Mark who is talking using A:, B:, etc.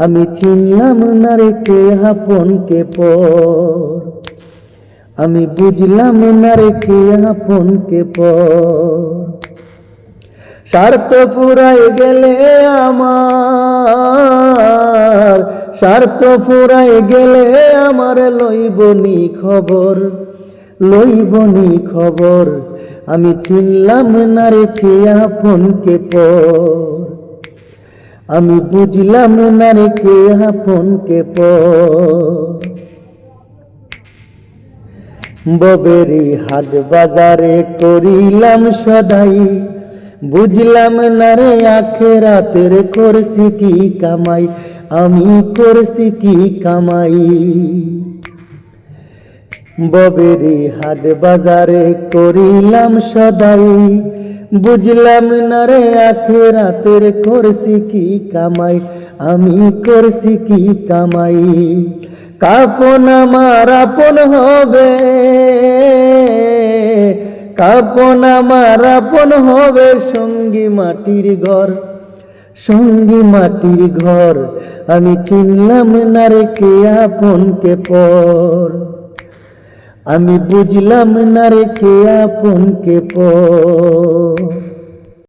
A: আমি চিনলাম না রে কে আপন কে পর, আমি বুঝলাম না রে কে আপন কে পর। স্বার্থ ফুরায় গেলে আমার, স্বার্থ ফুরায় গেলে আমার লইবনি খবর, লইবনি খবর। আমি চিনলাম না রে কে আপন কে পর, আমি বুঝলাম না রে কে আপন কে পর। ববেরি হাট বাজারে করিলাম সদাই, বুঝলাম না রে আখেরাতের করছি কি কামাই, আমি করছি কি কামাই। ববেরি হাট বাজারে করিলাম সদাই, বুঝলাম না রে আখেরাতের করছি কি কামাই, আমি করছি কি কামাই। কাফন আমার আপন হবে, কাফন আমার আপন হবে, সঙ্গী মাটির ঘর, সঙ্গী মাটির ঘর। আমি চিনলাম না রে কে আপন কে পর, আমি বুঝলাম না রে কে আপন কে পর।